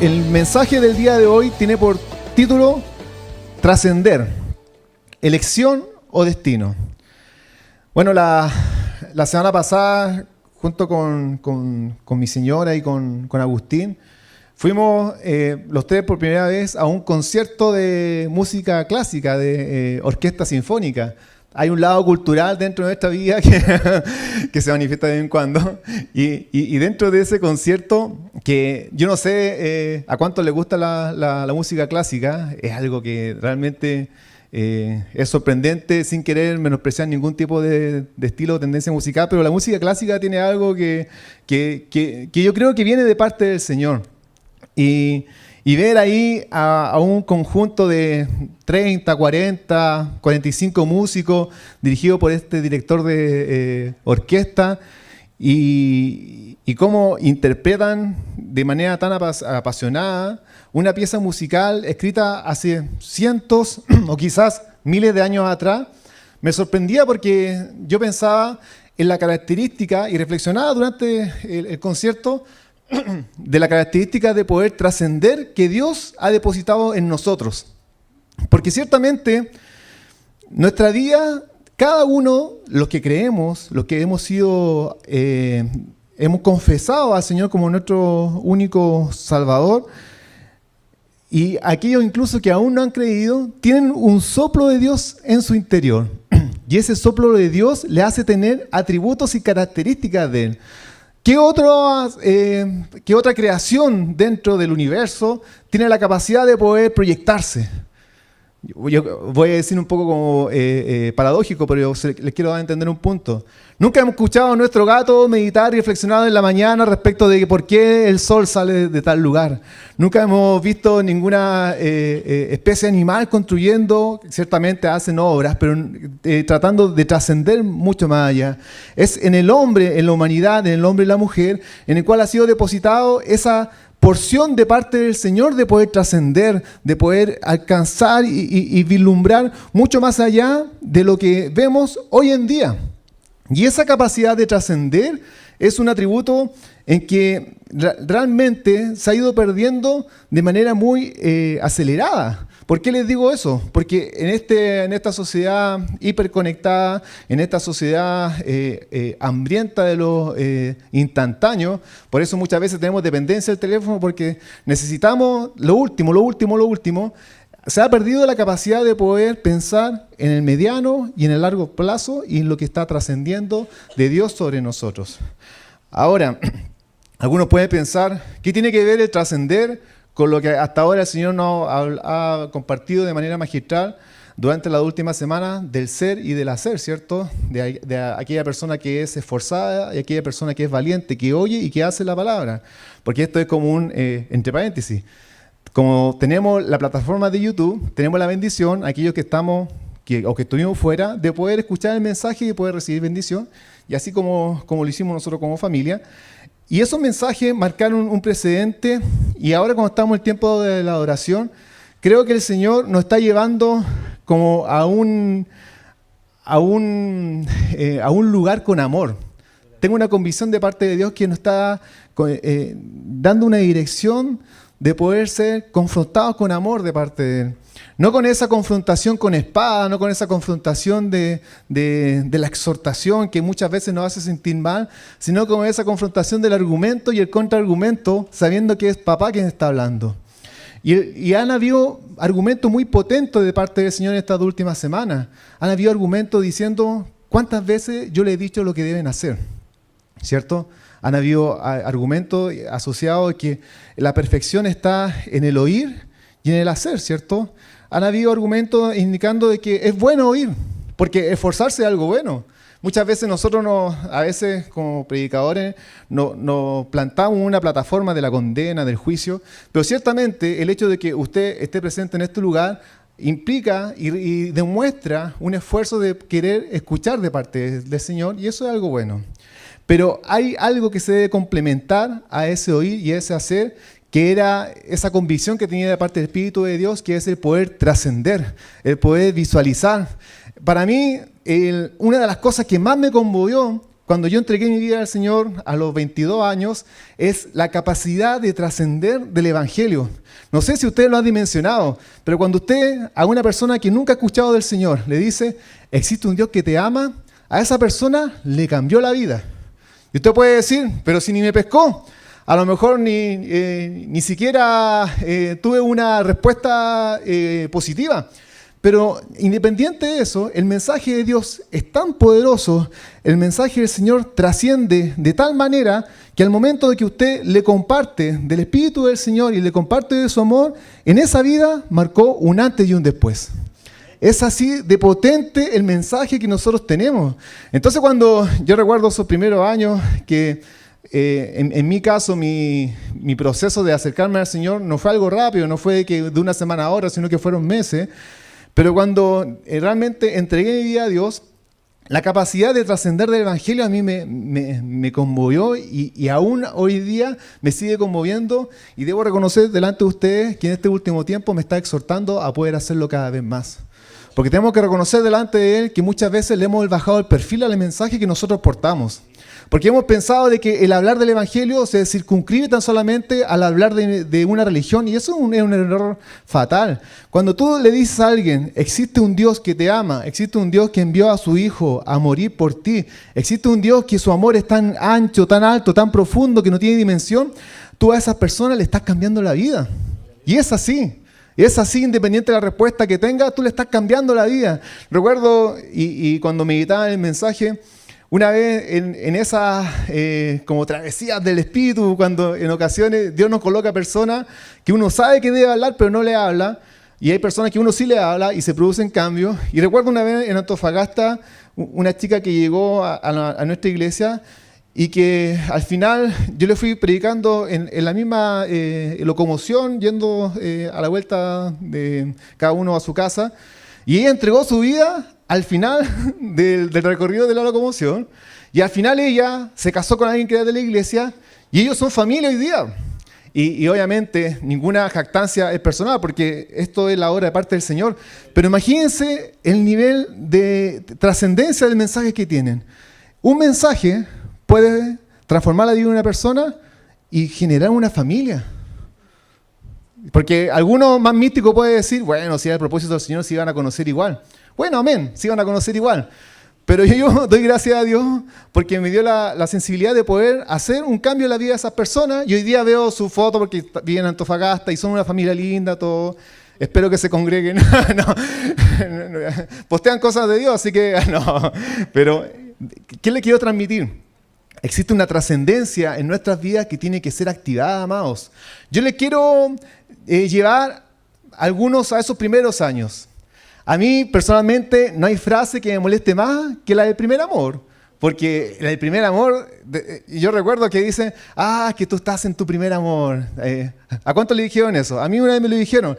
El mensaje del día de hoy tiene por título Trascender, elección o destino. Bueno, la semana pasada, junto con mi señora y con Agustín, fuimos los tres por primera vez a un concierto de música clásica, de orquesta sinfónica. Hay un lado cultural dentro de nuestra vida que se manifiesta de vez en cuando. Y dentro de ese concierto, que yo no sé a cuántos les gusta la música clásica, es algo que realmente es sorprendente, sin querer menospreciar ningún tipo de estilo o tendencia musical, pero la música clásica tiene algo que yo creo que viene de parte del Señor. Y ver ahí a un conjunto de 30, 40, 45 músicos dirigido por este director de orquesta y cómo interpretan de manera tan apasionada una pieza musical escrita hace cientos o quizás miles de años atrás, me sorprendía porque yo pensaba en la característica y reflexionaba durante el concierto de la característica de poder trascender que Dios ha depositado en nosotros. Porque ciertamente nuestra vida, cada uno, los que creemos, los que hemos sido, hemos confesado al Señor como nuestro único Salvador, y aquellos incluso que aún no han creído, tienen un soplo de Dios en su interior. Y ese soplo de Dios le hace tener atributos y características de Él. ¿Qué otra creación dentro del universo tiene la capacidad de poder proyectarse? Yo voy a decir un poco como paradójico, pero les quiero dar a entender un punto. Nunca hemos escuchado a nuestro gato meditar y reflexionar en la mañana respecto de por qué el sol sale de tal lugar. Nunca hemos visto ninguna especie animal construyendo, ciertamente hacen obras, pero tratando de trascender mucho más allá. Es en el hombre, en la humanidad, en el hombre y la mujer, en el cual ha sido depositado esa porción de parte del Señor de poder trascender, de poder alcanzar y vislumbrar mucho más allá de lo que vemos hoy en día. Y esa capacidad de trascender es un atributo en que realmente se ha ido perdiendo de manera muy acelerada. ¿Por qué les digo eso? Porque en esta sociedad hiperconectada, en esta sociedad hambrienta de lo instantáneo, por eso muchas veces tenemos dependencia del teléfono porque necesitamos lo último, se ha perdido la capacidad de poder pensar en el mediano y en el largo plazo y en lo que está trascendiendo de Dios sobre nosotros. Ahora, algunos pueden pensar, ¿qué tiene que ver el trascender con lo que hasta ahora el Señor nos ha compartido de manera magistral durante las últimas semanas del ser y del hacer, ¿cierto? De aquella persona que es esforzada y aquella persona que es valiente, que oye y que hace la palabra. Porque esto es como un, entre paréntesis, como tenemos la plataforma de YouTube, tenemos la bendición, aquellos que estamos o que estuvimos fuera, de poder escuchar el mensaje y poder recibir bendición, y así como lo hicimos nosotros como familia. Y esos mensajes marcaron un precedente, y ahora cuando estamos en el tiempo de la adoración, creo que el Señor nos está llevando como a un lugar con amor. Tengo una convicción de parte de Dios que nos está dando una dirección de poder ser confrontados con amor de parte de Él. No con esa confrontación con espada, no con esa confrontación de la exhortación que muchas veces nos hace sentir mal, sino con esa confrontación del argumento y el contraargumento, sabiendo que es papá quien está hablando. Y han habido argumentos muy potentes de parte del Señor en estas últimas semanas. Han habido argumentos diciendo cuántas veces yo le he dicho lo que deben hacer, ¿cierto? Han habido argumentos asociados a que la perfección está en el oír y en el hacer, ¿cierto? Han habido argumentos indicando de que es bueno oír, porque esforzarse es algo bueno. Muchas veces nosotros, a veces como predicadores, nos plantamos una plataforma de la condena, del juicio, pero ciertamente el hecho de que usted esté presente en este lugar implica y demuestra un esfuerzo de querer escuchar de parte del Señor, y eso es algo bueno. Pero hay algo que se debe complementar a ese oír y ese hacer, que era esa convicción que tenía de parte del Espíritu de Dios, que es el poder trascender, el poder visualizar. Para mí, una de las cosas que más me conmovió cuando yo entregué mi vida al Señor a los 22 años es la capacidad de trascender del Evangelio. No sé si ustedes lo han dimensionado, pero cuando usted a una persona que nunca ha escuchado del Señor le dice, existe un Dios que te ama, a esa persona le cambió la vida. Y usted puede decir, pero si ni me pescó, a lo mejor ni siquiera tuve una respuesta positiva. Pero independiente de eso, el mensaje de Dios es tan poderoso, el mensaje del Señor trasciende de tal manera que al momento de que usted le comparte del Espíritu del Señor y le comparte de su amor, en esa vida marcó un antes y un después. Es así de potente el mensaje que nosotros tenemos. Entonces cuando yo recuerdo esos primeros años que en mi caso mi proceso de acercarme al Señor no fue algo rápido, no fue de una semana a otra, sino que fueron meses. Pero cuando realmente entregué mi vida a Dios, la capacidad de trascender del Evangelio a mí me conmovió y aún hoy día me sigue conmoviendo y debo reconocer delante de ustedes que en este último tiempo me está exhortando a poder hacerlo cada vez más. Porque tenemos que reconocer delante de Él que muchas veces le hemos bajado el perfil al mensaje que nosotros portamos. Porque hemos pensado de que el hablar del Evangelio se circunscribe tan solamente al hablar de una religión y eso es un error fatal. Cuando tú le dices a alguien, existe un Dios que te ama, existe un Dios que envió a su Hijo a morir por ti, existe un Dios que su amor es tan ancho, tan alto, tan profundo que no tiene dimensión, tú a esas personas le estás cambiando la vida. Y es así. Es así, independiente de la respuesta que tenga, tú le estás cambiando la vida. Recuerdo, y cuando meditaba en el mensaje, una vez en esas como travesías del Espíritu, cuando en ocasiones Dios nos coloca personas que uno sabe que debe hablar, pero no le habla, y hay personas que uno sí le habla y se producen cambios. Y recuerdo una vez en Antofagasta, una chica que llegó a nuestra iglesia y que al final yo le fui predicando en la misma locomoción, yendo a la vuelta de cada uno a su casa, y ella entregó su vida al final del recorrido de la locomoción, y al final ella se casó con alguien que era de la iglesia, y ellos son familia hoy día. Y obviamente ninguna jactancia es personal, porque esto es la obra de parte del Señor, pero imagínense el nivel de trascendencia del mensaje que tienen. Un mensaje puede transformar la vida de una persona y generar una familia. Porque alguno más místico puede decir, bueno, si era el propósito del Señor, se iban a conocer igual. Bueno, amén, se iban a conocer igual. Pero yo doy gracias a Dios porque me dio la sensibilidad de poder hacer un cambio en la vida de esas personas. Y hoy día veo su foto porque viven en Antofagasta y son una familia linda, todo. Espero que se congreguen. No, postean cosas de Dios, así que no. Pero, ¿qué le quiero transmitir? Existe una trascendencia en nuestras vidas que tiene que ser activada, amados. Yo le quiero llevar algunos a esos primeros años. A mí, personalmente, no hay frase que me moleste más que la del primer amor. Porque la del primer amor, yo recuerdo que dicen, que tú estás en tu primer amor. ¿A cuánto le dijeron eso? A mí una vez me lo dijeron,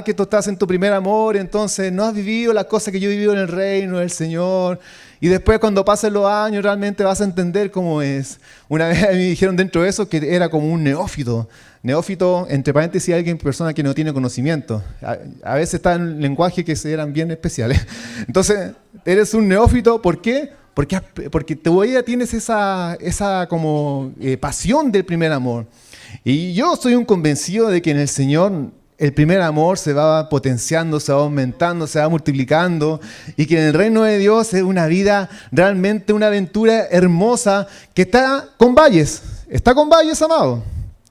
que tú estás en tu primer amor, entonces no has vivido las cosas que yo he vivido en el reino del Señor. Y después cuando pasen los años realmente vas a entender cómo es. Una vez me dijeron dentro de eso que era como un neófito. Neófito, entre paréntesis, alguien, persona que no tiene conocimiento. A veces está en lenguaje que eran bien especiales. Entonces, eres un neófito, ¿por qué? Porque todavía tienes esa como pasión del primer amor. Y yo soy un convencido de que en el Señor el primer amor se va potenciando, se va aumentando, se va multiplicando y que en el reino de Dios es una vida, realmente una aventura hermosa que está con valles. Está con valles, amado.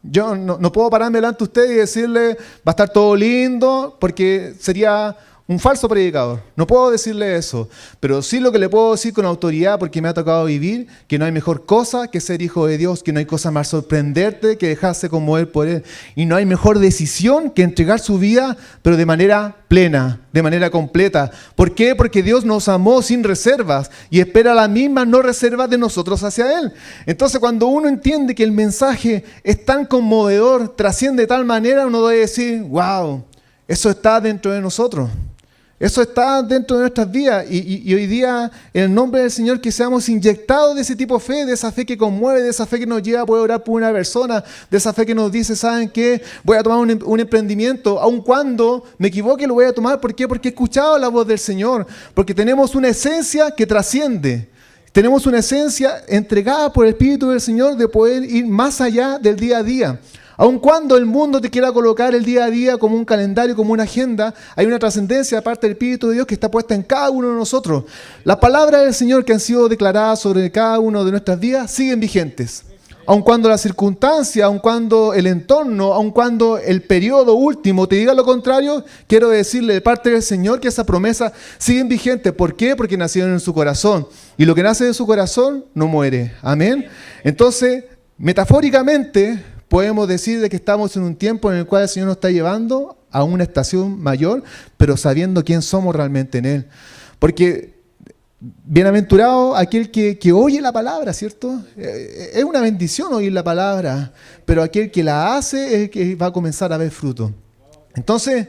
Yo no puedo pararme delante de usted y decirle va a estar todo lindo porque sería un falso predicador. No puedo decirle eso, pero sí lo que le puedo decir con autoridad porque me ha tocado vivir, que no hay mejor cosa que ser hijo de Dios, que no hay cosa más sorprendente que dejarse conmover por Él. Y no hay mejor decisión que entregar su vida, pero de manera plena, de manera completa. ¿Por qué? Porque Dios nos amó sin reservas y espera las mismas no reservas de nosotros hacia Él. Entonces, cuando uno entiende que el mensaje es tan conmovedor, trasciende de tal manera, uno debe decir, wow, eso está dentro de nosotros. Eso está dentro de nuestras vidas y hoy día, en el nombre del Señor, que seamos inyectados de ese tipo de fe, de esa fe que conmueve, de esa fe que nos lleva a poder orar por una persona, de esa fe que nos dice, ¿saben qué? Voy a tomar un emprendimiento, aun cuando me equivoque lo voy a tomar. ¿Por qué? Porque he escuchado la voz del Señor, porque tenemos una esencia que trasciende. tenemos una esencia entregada por el Espíritu del Señor de poder ir más allá del día a día. Aun cuando el mundo te quiera colocar el día a día como un calendario, como una agenda, hay una trascendencia aparte del Espíritu de Dios que está puesta en cada uno de nosotros. Las palabras del Señor que han sido declaradas sobre cada uno de nuestras vidas siguen vigentes. Aun cuando la circunstancia, aun cuando el entorno, aun cuando el periodo último te diga lo contrario, quiero decirle de parte del Señor que esa promesa sigue vigente. ¿Por qué? Porque nacieron en su corazón. Y lo que nace de su corazón no muere. Amén. Entonces, metafóricamente, podemos decir de que estamos en un tiempo en el cual el Señor nos está llevando a una estación mayor, pero sabiendo quién somos realmente en Él. Porque bienaventurado aquel que oye la palabra, ¿cierto? Es una bendición oír la palabra, pero aquel que la hace es el que va a comenzar a ver fruto. Entonces,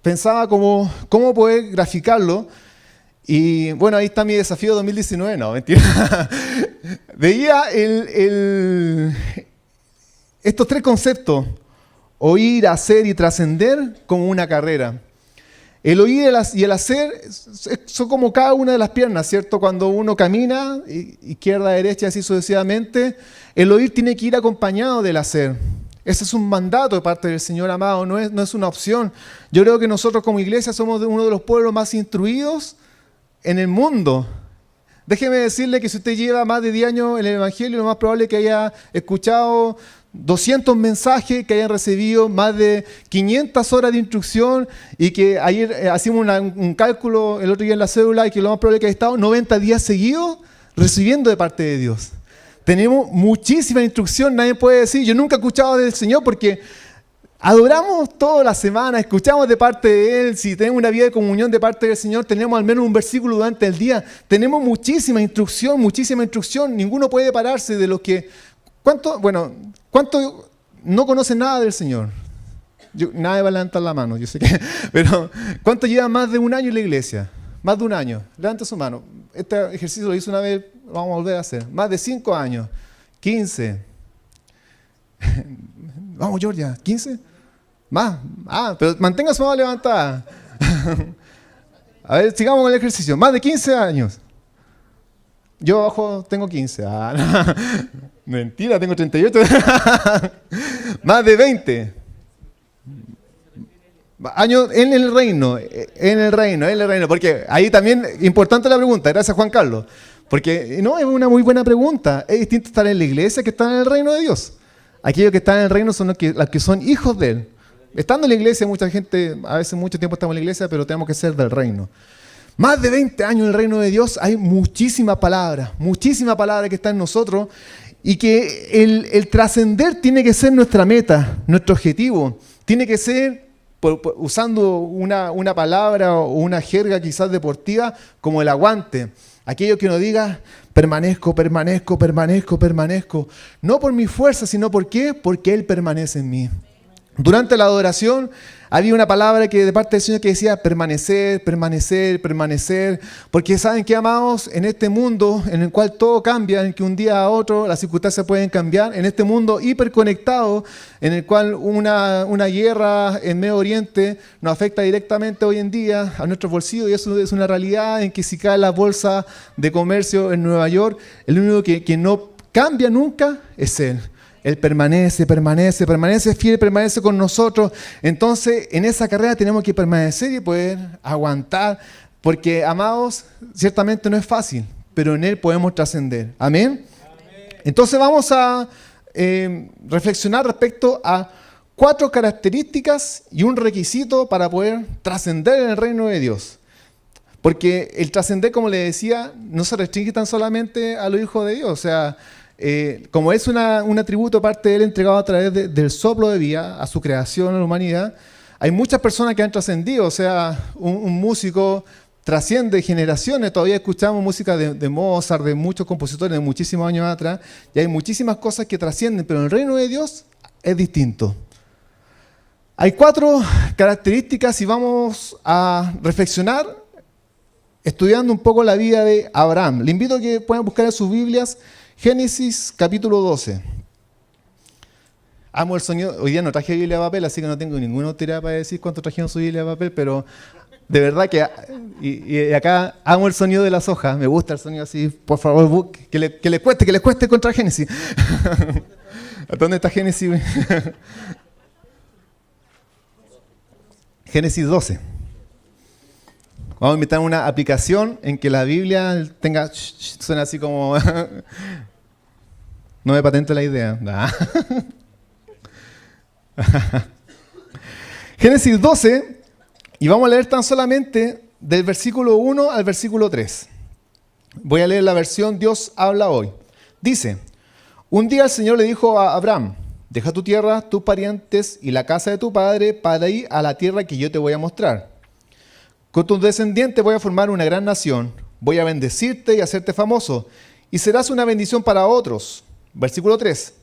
pensaba cómo poder graficarlo. Y bueno, ahí está mi desafío 2019, no, mentira. Veía estos tres conceptos, oír, hacer y trascender, como una carrera. El oír y el hacer son como cada una de las piernas, ¿cierto? Cuando uno camina, izquierda, derecha, así sucesivamente, el oír tiene que ir acompañado del hacer. Ese es un mandato de parte del Señor amado, no es una opción. Yo creo que nosotros como iglesia somos uno de los pueblos más instruidos en el mundo. Déjeme decirle que si usted lleva más de 10 años en el Evangelio, lo más probable es que haya escuchado 200 mensajes, que hayan recibido más de 500 horas de instrucción y que ayer hicimos un cálculo el otro día en la cédula y que lo más probable es que haya estado 90 días seguidos recibiendo de parte de Dios. Tenemos muchísima instrucción, nadie puede decir, yo nunca he escuchado del Señor porque adoramos toda la semana, escuchamos de parte de Él, si tenemos una vida de comunión de parte del Señor, tenemos al menos un versículo durante el día, tenemos muchísima instrucción, ninguno puede pararse de los que... ¿Cuánto no conocen nada del Señor? Nadie va a levantar la mano, yo sé que, pero ¿cuánto lleva más de un año en la iglesia? Más de un año, levanta su mano. Este ejercicio lo hice una vez, lo vamos a volver a hacer. Más de 5 años, 15. Vamos, Georgia, 15. Más, pero mantenga su mano levantada. A ver, sigamos con el ejercicio. Más de 15 años. Yo abajo tengo 15. No. Mentira, tengo 38. Más de 20 años en el reino. Porque ahí también, importante la pregunta, gracias Juan Carlos. Porque no, es una muy buena pregunta. Es distinto estar en la iglesia que estar en el reino de Dios. Aquellos que están en el reino son los que son hijos de Él. Estando en la iglesia, mucha gente, a veces mucho tiempo estamos en la iglesia, pero tenemos que ser del reino. Más de 20 años en el reino de Dios, hay muchísima palabra que está en nosotros y que el trascender tiene que ser nuestra meta, nuestro objetivo. Tiene que ser, usando una palabra o una jerga quizás deportiva, como el aguante. Aquello que nos diga, permanezco. No por mi fuerza, sino ¿por qué? Porque Él permanece en mí. Durante la adoración había una palabra que de parte del Señor que decía permanecer, porque ¿saben qué, amados? En este mundo en el cual todo cambia, en que un día a otro las circunstancias pueden cambiar, en este mundo hiperconectado, en el cual una guerra en Medio Oriente nos afecta directamente hoy en día a nuestros bolsillos, y eso es una realidad en que si cae la bolsa de comercio en Nueva York, el único que no cambia nunca es Él. Él permanece fiel, permanece con nosotros. Entonces, en esa carrera tenemos que permanecer y poder aguantar, porque, amados, ciertamente no es fácil, pero en Él podemos trascender. ¿Amén? Entonces vamos a reflexionar respecto a 4 características y un requisito para poder trascender en el reino de Dios. Porque el trascender, como le decía, no se restringe tan solamente a los hijos de Dios, o sea, como es un atributo parte de Él entregado a través del soplo de vida a su creación, a la humanidad, hay muchas personas que han trascendido. O sea, un músico trasciende generaciones. Todavía escuchamos música de Mozart, de muchos compositores de muchísimos años atrás, y hay muchísimas cosas que trascienden, pero en el reino de Dios es distinto. Hay 4 características y vamos a reflexionar estudiando un poco la vida de Abraham. Le invito a que puedan buscar en sus Biblias Génesis capítulo 12. Amo el sonido. Hoy día no traje Biblia de papel, así que no tengo ninguna utilidad para decir cuánto trajeron su Biblia de papel, pero de verdad que Y acá amo el sonido de las hojas, me gusta el sonido así, por favor, que les cueste contra Génesis. ¿Dónde está Génesis? Génesis 12. Vamos a inventar una aplicación en que la Biblia tenga, suena así como, no me patente la idea. Nah. Génesis 12, y vamos a leer tan solamente del versículo 1 al versículo 3. Voy a leer la versión Dios habla hoy. Dice, un día el Señor le dijo a Abraham, deja tu tierra, tus parientes y la casa de tu padre para ir a la tierra que yo te voy a mostrar. Con tus descendientes voy a formar una gran nación, voy a bendecirte y hacerte famoso, y serás una bendición para otros. Versículo 3.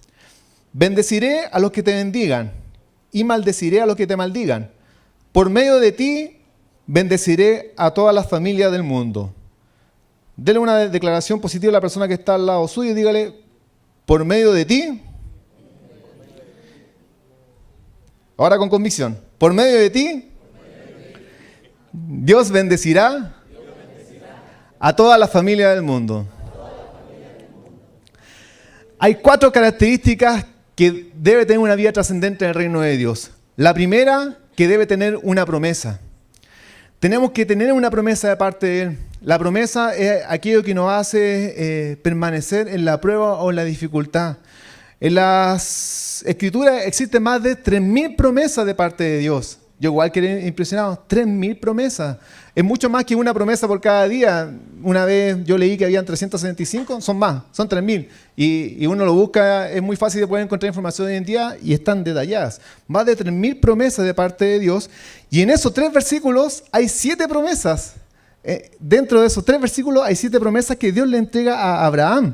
Bendeciré a los que te bendigan, y maldeciré a los que te maldigan. Por medio de ti, bendeciré a todas las familias del mundo. Dele una declaración positiva a la persona que está al lado suyo y dígale, por medio de ti. Ahora con convicción. Por medio de ti, Dios bendecirá a toda la familia del mundo. Hay 4 características que debe tener una vida trascendente en el reino de Dios. La primera, que debe tener una promesa. Tenemos que tener una promesa de parte de Él. La promesa es aquello que nos hace permanecer en la prueba o en la dificultad. En las Escrituras existen más de 3.000 promesas de parte de Dios. Yo igual quedé impresionado, 3.000 promesas. Es mucho más que una promesa por cada día. Una vez yo leí que habían 365, son más, son 3.000. Y uno lo busca, es muy fácil de poder encontrar información hoy en día y están detalladas. Más de 3.000 promesas de parte de Dios. Y en esos 3 versículos hay 7 promesas. Dentro de esos 3 versículos hay 7 promesas que Dios le entrega a Abraham.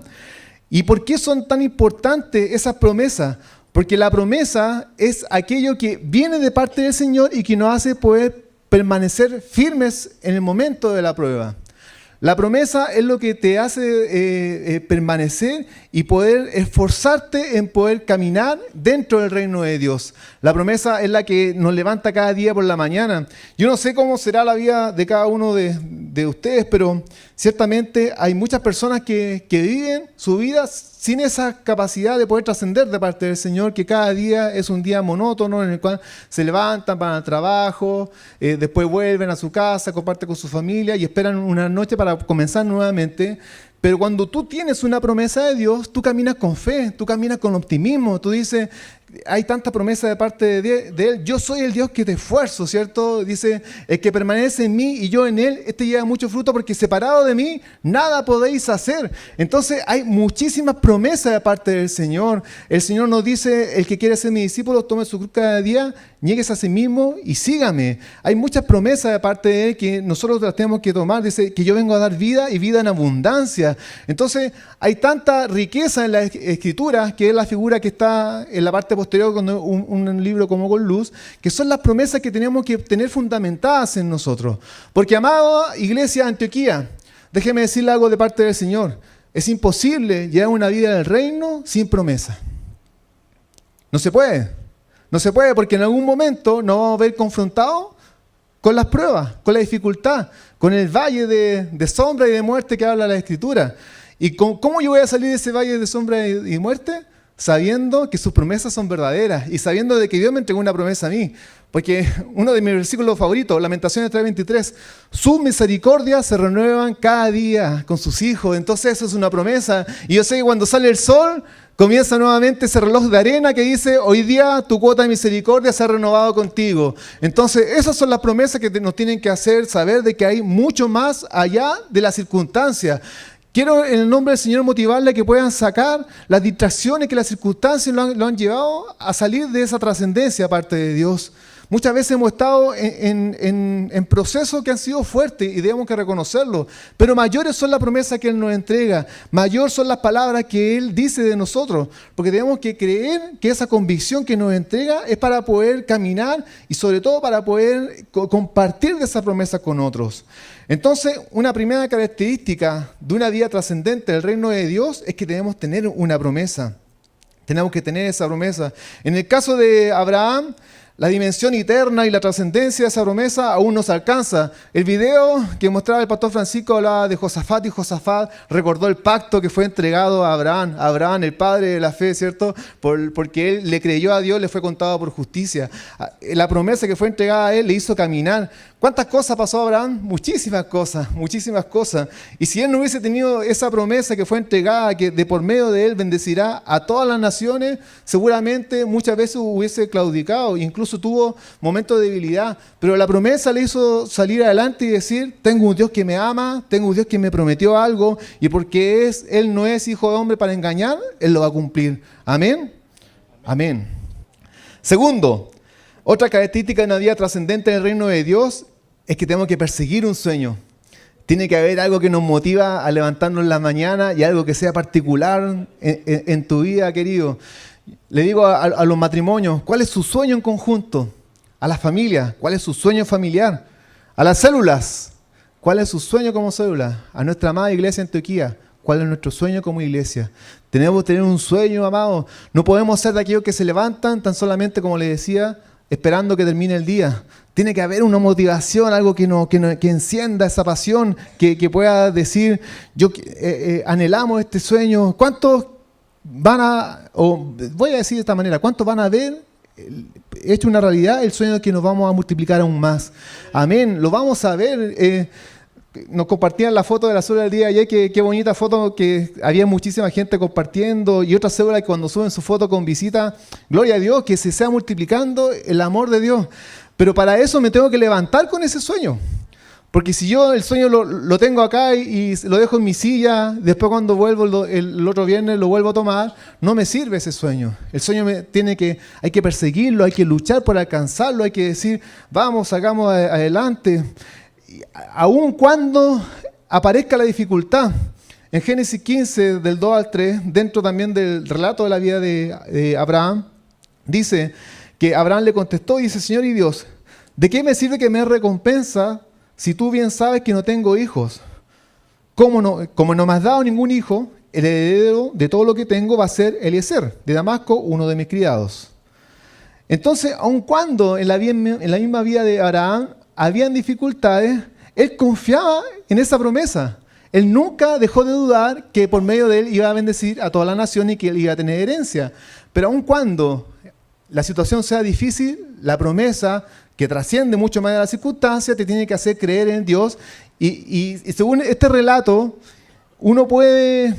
¿Y por qué son tan importantes esas promesas? Porque la promesa es aquello que viene de parte del Señor y que nos hace poder permanecer firmes en el momento de la prueba. La promesa es lo que te hace permanecer y poder esforzarte en poder caminar dentro del reino de Dios. La promesa es la que nos levanta cada día por la mañana. Yo no sé cómo será la vida de cada uno de ustedes, pero ciertamente hay muchas personas que viven su vida sin esa capacidad de poder trascender de parte del Señor, que cada día es un día monótono en el cual se levantan, van al trabajo, después vuelven a su casa, comparten con su familia y esperan una noche para comenzar nuevamente. Pero cuando tú tienes una promesa de Dios, tú caminas con fe, tú caminas con optimismo, tú dices, hay tanta promesa de parte de Él, yo soy el Dios que te esfuerzo, ¿cierto? Dice, el que permanece en mí y yo en Él, este lleva mucho fruto porque separado de mí, nada podéis hacer. Entonces hay muchísimas promesas de parte del Señor. El Señor nos dice, el que quiere ser mi discípulo, tome su cruz cada día, niéguese a sí mismo y sígame. Hay muchas promesas de parte de Él que nosotros las tenemos que tomar. Dice que yo vengo a dar vida y vida en abundancia. Entonces hay tanta riqueza en la Escritura, que es la figura que está en la parte posterior con un libro como con luz, que son las promesas que tenemos que tener fundamentadas en nosotros. Porque, amada iglesia de Antioquía, déjeme decirle algo de parte del Señor. Es imposible llevar una vida en el reino sin promesa. No se puede. No se puede porque en algún momento nos vamos a ver confrontados con las pruebas, con la dificultad, con el valle de sombra y de muerte que habla la Escritura. ¿Y cómo yo voy a salir de ese valle de sombra y muerte? Sabiendo que sus promesas son verdaderas y sabiendo de que Dios me entregó una promesa a mí. Porque uno de mis versículos favoritos, Lamentaciones 3:23, sus misericordias se renuevan cada día con sus hijos. Entonces eso es una promesa. Y yo sé que cuando sale el sol, comienza nuevamente ese reloj de arena que dice, hoy día tu cuota de misericordia se ha renovado contigo. Entonces esas son las promesas que nos tienen que hacer saber de que hay mucho más allá de las circunstancias. Quiero en el nombre del Señor motivarle a que puedan sacar las distracciones que las circunstancias lo han llevado a salir de esa trascendencia aparte de Dios. Muchas veces hemos estado en procesos que han sido fuertes y debemos que reconocerlo, pero mayores son las promesas que Él nos entrega, mayor son las palabras que Él dice de nosotros, porque tenemos que creer que esa convicción que nos entrega es para poder caminar y sobre todo para poder compartir de esa promesa con otros. Entonces, una primera característica de una vida trascendente del reino de Dios es que debemos tener una promesa. Tenemos que tener esa promesa. En el caso de Abraham, la dimensión eterna y la trascendencia de esa promesa aún nos alcanza. El video que mostraba el pastor Francisco hablaba de Josafat, y Josafat recordó el pacto que fue entregado a Abraham. Abraham, el padre de la fe, ¿cierto? Porque él le creyó a Dios, le fue contado por justicia. La promesa que fue entregada a él le hizo caminar. ¿Cuántas cosas pasó Abraham? Muchísimas cosas, muchísimas cosas. Y si él no hubiese tenido esa promesa que fue entregada, que de por medio de él bendecirá a todas las naciones, seguramente muchas veces hubiese claudicado, incluso tuvo momentos de debilidad. Pero la promesa le hizo salir adelante y decir, tengo un Dios que me ama, tengo un Dios que me prometió algo, y porque él no es hijo de hombre para engañar, él lo va a cumplir. Amén. Amén. Segundo, otra característica de una vida trascendente en el reino de Dios es que tenemos que perseguir un sueño. Tiene que haber algo que nos motiva a levantarnos en la mañana y algo que sea particular en tu vida, querido. Le digo a los matrimonios, ¿cuál es su sueño en conjunto? A las familias, ¿cuál es su sueño familiar? A las células, ¿cuál es su sueño como célula? A nuestra amada iglesia en Antioquía, ¿cuál es nuestro sueño como iglesia? Tenemos que tener un sueño, amados. No podemos ser de aquellos que se levantan tan solamente, como les decía, esperando que termine el día. Tiene que haber una motivación, algo que encienda esa pasión, que pueda decir, anhelamos este sueño. ¿Cuántos voy a decir de esta manera, cuántos van a ver hecho una realidad el sueño que nos vamos a multiplicar aún más? Amén, lo vamos a ver. Nos compartían la foto de la célula del día de ayer, qué bonita foto, que había muchísima gente compartiendo, y otras células que cuando suben su foto con visita, gloria a Dios, que se sea multiplicando el amor de Dios. Pero para eso me tengo que levantar con ese sueño. Porque si yo el sueño lo tengo acá y lo dejo en mi silla, después cuando vuelvo el otro viernes lo vuelvo a tomar, no me sirve ese sueño. El sueño hay que perseguirlo, hay que luchar por alcanzarlo, hay que decir, vamos, sacamos adelante. Aun cuando aparezca la dificultad. En Génesis 15, del 2 al 3, dentro también del relato de la vida de Abraham, dice que Abraham le contestó y dice, Señor y Dios, ¿de qué me sirve que me recompensa si tú bien sabes que no tengo hijos? Como no me has dado ningún hijo, el heredero de todo lo que tengo va a ser Eliezer, de Damasco, uno de mis criados. Entonces, aun cuando en la misma vida de Abraham habían dificultades, él confiaba en esa promesa. Él nunca dejó de dudar que por medio de él iba a bendecir a toda la nación y que él iba a tener herencia. Pero aun cuando la situación sea difícil, la promesa que trasciende mucho más de las circunstancias te tiene que hacer creer en Dios. Y según este relato, uno puede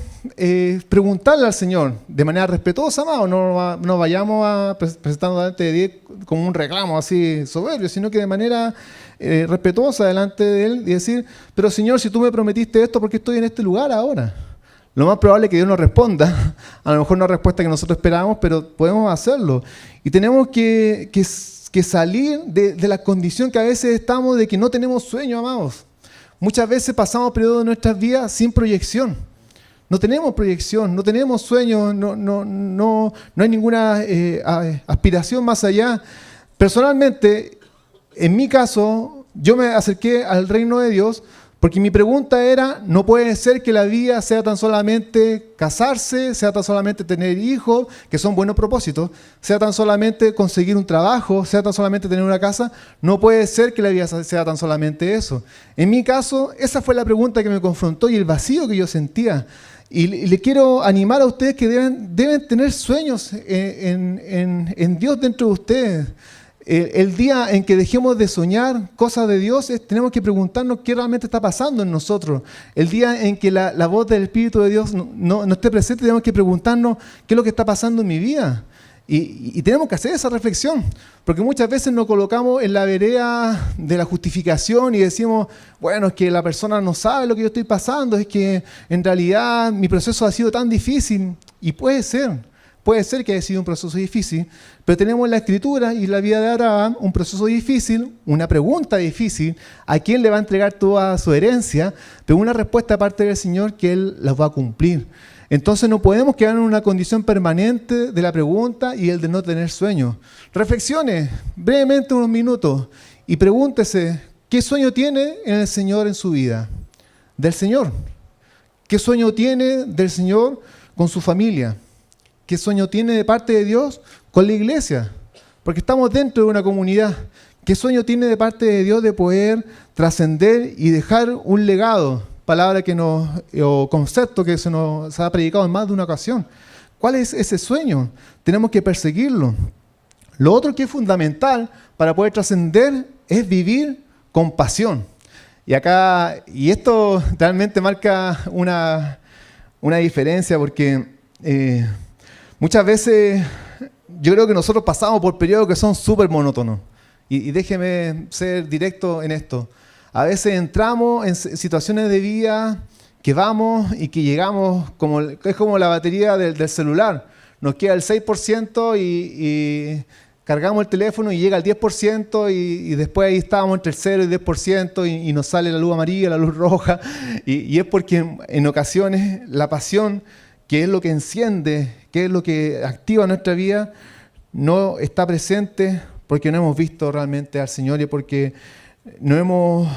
preguntarle al Señor de manera respetuosa, amado. No vayamos a presentando delante de Dios como un reclamo así soberbio, sino que de manera respetuosa delante de Él y decir, pero Señor, si tú me prometiste esto, ¿por qué estoy en este lugar ahora? Lo más probable es que Dios nos responda, a lo mejor no es respuesta que nosotros esperábamos, pero podemos hacerlo. Y tenemos que salir de la condición que a veces estamos de que no tenemos sueño, amados. Muchas veces pasamos periodos de nuestras vidas sin proyección. No tenemos proyección, no tenemos sueños, no hay ninguna aspiración más allá. Personalmente, en mi caso, yo me acerqué al reino de Dios porque mi pregunta era, no puede ser que la vida sea tan solamente casarse, sea tan solamente tener hijos, que son buenos propósitos, sea tan solamente conseguir un trabajo, sea tan solamente tener una casa. No puede ser que la vida sea tan solamente eso. En mi caso, esa fue la pregunta que me confrontó y el vacío que yo sentía. Y le quiero animar a ustedes que deben tener sueños en Dios dentro de ustedes. El día en que dejemos de soñar cosas de Dios, tenemos que preguntarnos qué realmente está pasando en nosotros. El día en que la voz del Espíritu de Dios no esté presente, tenemos que preguntarnos qué es lo que está pasando en mi vida. Y tenemos que hacer esa reflexión, porque muchas veces nos colocamos en la vereda de la justificación y decimos, bueno, es que la persona no sabe lo que yo estoy pasando, es que en realidad mi proceso ha sido tan difícil. Y puede ser que haya sido un proceso difícil, pero tenemos en la Escritura y en la vida de Abraham un proceso difícil, una pregunta difícil, a quién le va a entregar toda su herencia, pero una respuesta aparte del Señor que Él las va a cumplir. Entonces no podemos quedar en una condición permanente de la pregunta y el de no tener sueño. Reflexione brevemente unos minutos y pregúntese, ¿qué sueño tiene en el Señor en su vida? Del Señor. ¿Qué sueño tiene del Señor con su familia? ¿Qué sueño tiene de parte de Dios con la iglesia? porque estamos dentro de una comunidad. ¿Qué sueño tiene de parte de Dios de poder trascender y dejar un legado? Palabra o concepto que se nos ha predicado en más de una ocasión. ¿Cuál es ese sueño? Tenemos que perseguirlo. Lo otro que es fundamental para poder trascender es vivir con pasión. Y esto realmente marca una diferencia, porque muchas veces yo creo que nosotros pasamos por periodos que son súper monótonos. Y déjeme ser directo en esto. A veces entramos en situaciones de vida que vamos y que llegamos, es como la batería del celular. Nos queda el 6% y cargamos el teléfono y llega al 10% y después ahí estábamos entre el 0 y el 10% y nos sale la luz amarilla, la luz roja. Y es porque en ocasiones la pasión, que es lo que enciende, que es lo que activa nuestra vida, no está presente porque no hemos visto realmente al Señor y porque no hemos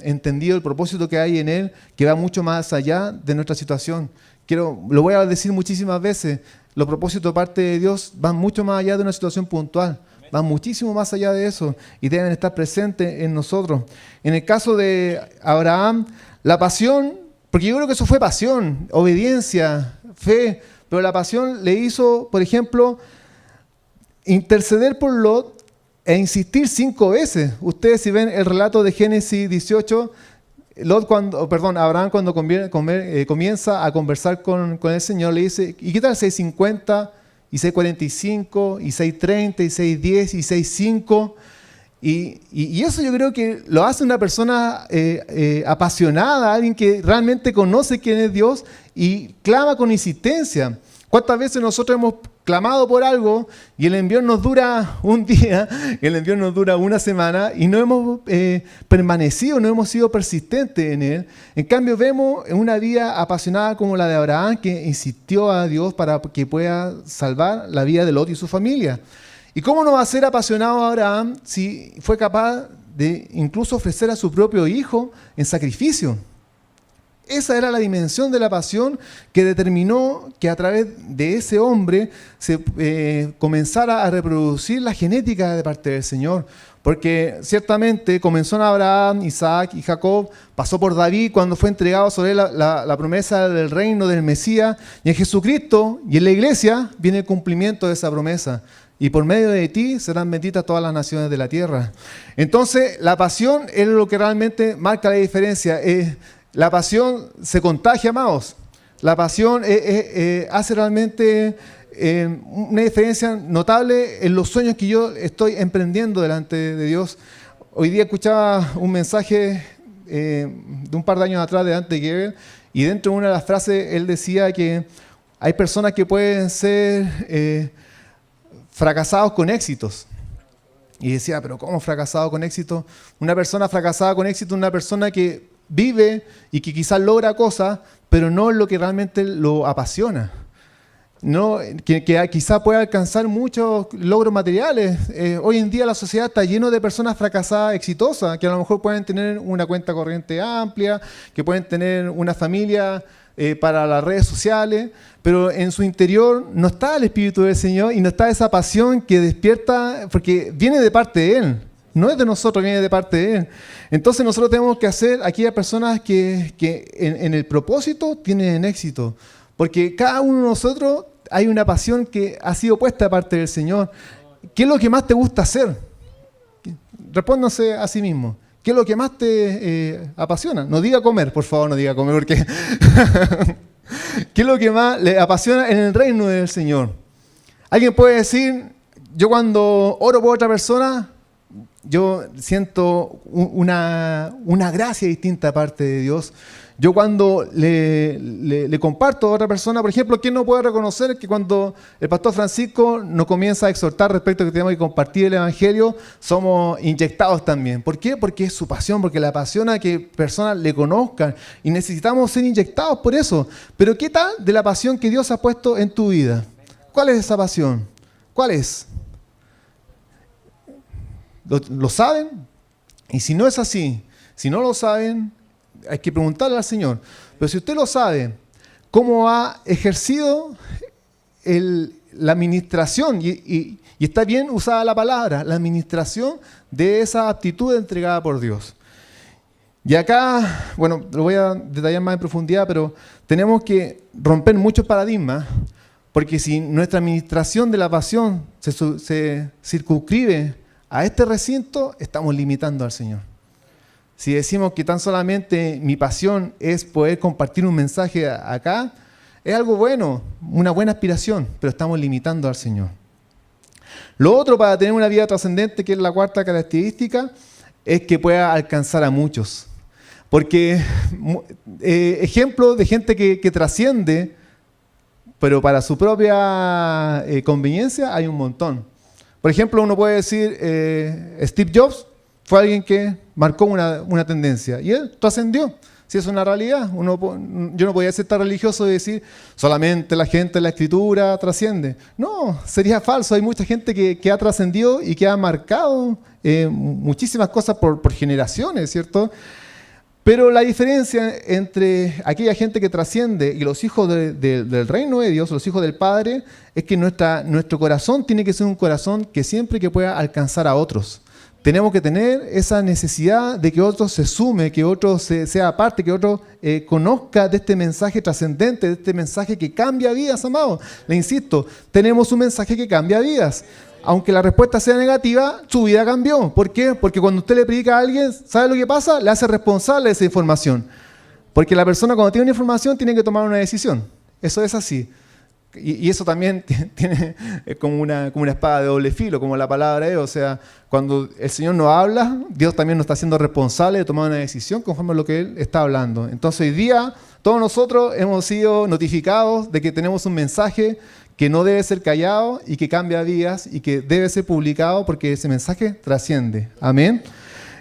entendido el propósito que hay en Él, que va mucho más allá de nuestra situación. Lo voy a decir muchísimas veces, los propósitos de parte de Dios van mucho más allá de una situación puntual, van muchísimo más allá de eso y deben estar presentes en nosotros. En el caso de Abraham, la pasión, porque yo creo que eso fue pasión, obediencia, fe, pero la pasión le hizo, por ejemplo, interceder por Lot insistir 5 veces. Ustedes si ven el relato de Génesis 18, Abraham cuando comienza a conversar con el Señor, le dice, ¿y qué tal 6:50, y 6:45, y 6:30, y 6:10, y 6:05? Y eso yo creo que lo hace una persona apasionada, alguien que realmente conoce quién es Dios y clama con insistencia. ¿Cuántas veces nosotros hemos clamado por algo y el envío nos dura un día, el envío nos dura una semana y no hemos permanecido, no hemos sido persistentes en él? En cambio vemos una vida apasionada como la de Abraham, que insistió a Dios para que pueda salvar la vida de Lot y su familia. ¿Y cómo no va a ser apasionado Abraham si fue capaz de incluso ofrecer a su propio hijo en sacrificio? Esa era la dimensión de la pasión que determinó que a través de ese hombre se comenzara a reproducir la genética de parte del Señor. Porque ciertamente comenzó en Abraham, Isaac y Jacob, pasó por David cuando fue entregado sobre la promesa del reino del Mesías, y en Jesucristo y en la iglesia viene el cumplimiento de esa promesa. Y por medio de ti serán benditas todas las naciones de la tierra. Entonces, la pasión es lo que realmente marca la diferencia. La pasión se contagia, amados. La pasión hace realmente una diferencia notable en los sueños que yo estoy emprendiendo delante de Dios. Hoy día escuchaba un mensaje de un par de años atrás de Dante Gebel, y dentro de una de las frases él decía que hay personas que pueden ser fracasados con éxitos. Y decía, pero ¿cómo fracasado con éxito? Una persona fracasada con éxito es una persona que vive y que quizás logra cosas, pero no es lo que realmente lo apasiona. No, que quizás pueda alcanzar muchos logros materiales. Hoy en día la sociedad está llena de personas fracasadas exitosas, que a lo mejor pueden tener una cuenta corriente amplia, que pueden tener una familia para las redes sociales, pero en su interior no está el Espíritu del Señor y no está esa pasión que despierta, porque viene de parte de Él. No es de nosotros, viene de parte de Él. Entonces nosotros tenemos que hacer aquellas personas que en el propósito tienen éxito. Porque cada uno de nosotros hay una pasión que ha sido puesta de parte del Señor. ¿Qué es lo que más te gusta hacer? Respóndanse a sí mismo. ¿Qué es lo que más te apasiona? No diga comer, por favor, no diga comer, porque ¿qué es lo que más le apasiona en el reino del Señor? Alguien puede decir, yo cuando oro por otra persona, yo siento una gracia distinta de parte de Dios. Yo cuando le comparto a otra persona, por ejemplo, ¿quién no puede reconocer que cuando el pastor Francisco nos comienza a exhortar respecto a que tenemos que compartir el Evangelio, somos inyectados también? ¿Por qué? Porque es su pasión, porque le apasiona que personas le conozcan y necesitamos ser inyectados por eso. Pero ¿qué tal de la pasión que Dios ha puesto en tu vida? ¿Cuál es esa pasión? ¿Cuál es? ¿Lo saben? Y si no es así, si no lo saben, hay que preguntarle al Señor. Pero si usted lo sabe, ¿cómo ha ejercido la administración, y está bien usada la palabra, la administración de esa aptitud entregada por Dios. Y acá, bueno, lo voy a detallar más en profundidad, pero tenemos que romper muchos paradigmas, porque si nuestra administración de la pasión se circunscribe a este recinto, estamos limitando al Señor. Si decimos que tan solamente mi pasión es poder compartir un mensaje acá, es algo bueno, una buena aspiración, pero estamos limitando al Señor. Lo otro para tener una vida trascendente, que es la cuarta característica, es que pueda alcanzar a muchos. Porque ejemplos de gente que trasciende, pero para su propia conveniencia, hay un montón. Por ejemplo, uno puede decir, Steve Jobs fue alguien que marcó una tendencia y él trascendió. Si es una realidad, yo no podía ser tan religioso y decir solamente la gente de la Escritura trasciende. No, sería falso. Hay mucha gente que ha trascendido y que ha marcado muchísimas cosas por generaciones, ¿cierto? Pero la diferencia entre aquella gente que trasciende y los hijos del reino de Dios, los hijos del Padre, es que nuestro corazón tiene que ser un corazón que siempre que pueda alcanzar a otros. Tenemos que tener esa necesidad de que otro se sume, que otro sea parte, que otro conozca de este mensaje trascendente, de este mensaje que cambia vidas, amados. Le insisto, tenemos un mensaje que cambia vidas. Aunque la respuesta sea negativa, su vida cambió. ¿Por qué? Porque cuando usted le predica a alguien, ¿sabe lo que pasa? Le hace responsable de esa información. Porque la persona cuando tiene una información tiene que tomar una decisión. Eso es así. Y eso también tiene como una espada de doble filo, como la palabra es. O sea, cuando el Señor nos habla, Dios también nos está haciendo responsable de tomar una decisión conforme a lo que Él está hablando. Entonces hoy día todos nosotros hemos sido notificados de que tenemos un mensaje que no debe ser callado y que cambia vidas y que debe ser publicado porque ese mensaje trasciende. Amén.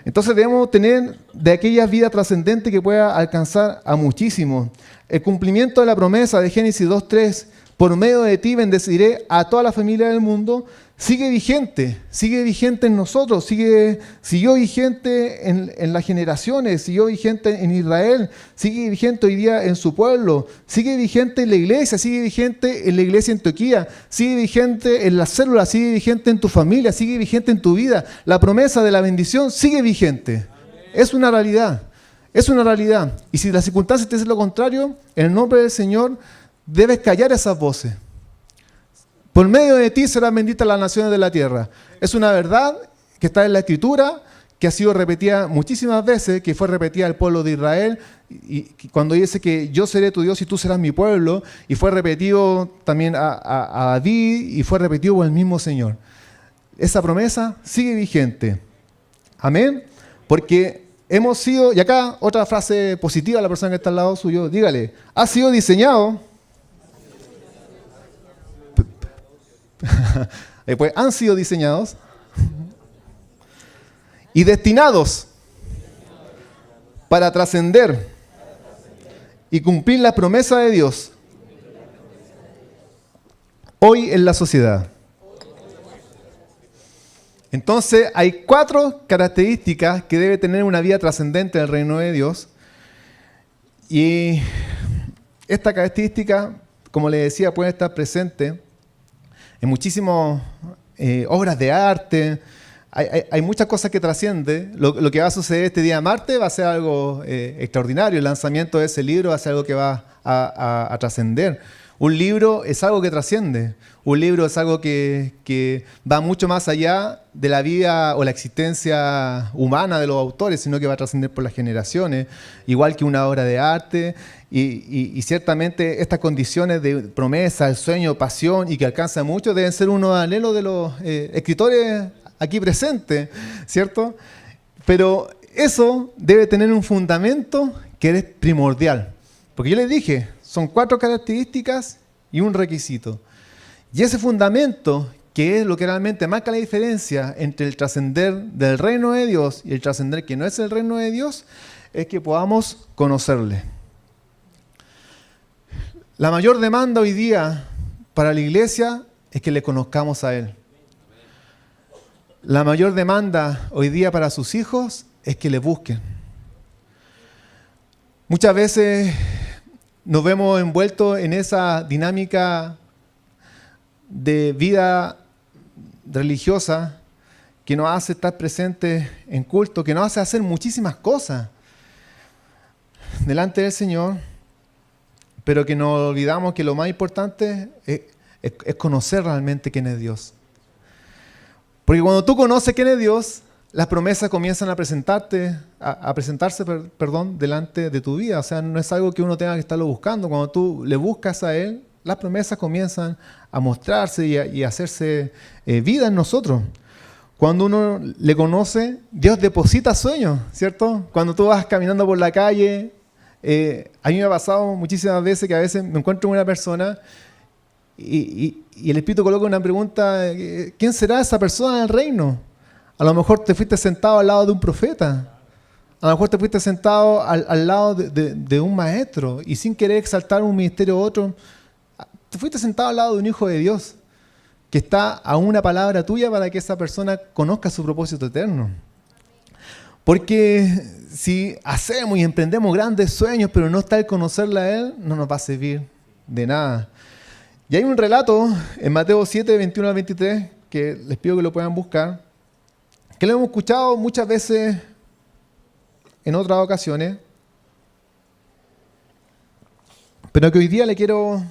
Entonces debemos tener de aquella vida trascendente que pueda alcanzar a muchísimos. El cumplimiento de la promesa de Génesis 2:3, por medio de ti bendeciré a toda la familia del mundo, sigue vigente en nosotros, siguió vigente en las generaciones, siguió vigente en Israel, sigue vigente hoy día en su pueblo, sigue vigente en la iglesia, sigue vigente en la iglesia en Antioquía, sigue vigente en las células, sigue vigente en tu familia, sigue vigente en tu vida. La promesa de la bendición sigue vigente. Es una realidad, es una realidad. Y si las circunstancias te dicen lo contrario, en el nombre del Señor debes callar esas voces. Por medio de ti serán benditas las naciones de la tierra. Es una verdad que está en la Escritura, que ha sido repetida muchísimas veces, que fue repetida al pueblo de Israel, y cuando dice que yo seré tu Dios y tú serás mi pueblo, y fue repetido también a David, y fue repetido por el mismo Señor. Esa promesa sigue vigente. Amén. Porque hemos sido, y acá otra frase positiva a la persona que está al lado suyo, dígale, ha sido diseñado. Después han sido diseñados y destinados para trascender y cumplir la promesa de Dios hoy en la sociedad. Entonces hay 4 características que debe tener una vida trascendente del reino de Dios, y esta característica, como les decía, puede estar presente en muchísimas obras de arte. Hay muchas cosas que trascienden. Lo que va a suceder este día martes va a ser algo extraordinario. El lanzamiento de ese libro va a ser algo que va a trascender. Un libro es algo que trasciende. Un libro es algo que va mucho más allá de la vida o la existencia humana de los autores, sino que va a trascender por las generaciones, igual que una obra de arte. Y ciertamente estas condiciones de promesa, el sueño, pasión y que alcanza mucho deben ser unos anhelos de los escritores aquí presentes, ¿cierto? Pero eso debe tener un fundamento que es primordial. Porque yo les dije, son 4 características y un requisito. Y ese fundamento, que es lo que realmente marca la diferencia entre el trascender del reino de Dios y el trascender que no es el reino de Dios, es que podamos conocerle. La mayor demanda hoy día para la iglesia es que le conozcamos a Él. La mayor demanda hoy día para sus hijos es que le busquen. Muchas veces nos vemos envueltos en esa dinámica de vida religiosa que nos hace estar presentes en culto, que nos hace hacer muchísimas cosas delante del Señor, pero que nos olvidamos que lo más importante es conocer realmente quién es Dios. Porque cuando tú conoces quién es Dios, las promesas comienzan a presentarse, delante de tu vida. O sea, no es algo que uno tenga que estarlo buscando. Cuando tú le buscas a Él, las promesas comienzan a mostrarse y a hacerse vida en nosotros. Cuando uno le conoce, Dios deposita sueños, ¿cierto? Cuando tú vas caminando por la calle, a mí me ha pasado muchísimas veces que a veces me encuentro con una persona y el Espíritu coloca una pregunta: ¿quién será esa persona en el reino? A lo mejor te fuiste sentado al lado de un profeta, a lo mejor te fuiste sentado al lado de un maestro, y sin querer exaltar un ministerio u otro, te fuiste sentado al lado de un hijo de Dios que está a una palabra tuya para que esa persona conozca su propósito eterno. Porque si hacemos y emprendemos grandes sueños, pero no está el conocerle a Él, no nos va a servir de nada. Y hay un relato en Mateo 7, 21 al 23, que les pido que lo puedan buscar, que lo hemos escuchado muchas veces en otras ocasiones, pero que hoy día le quiero,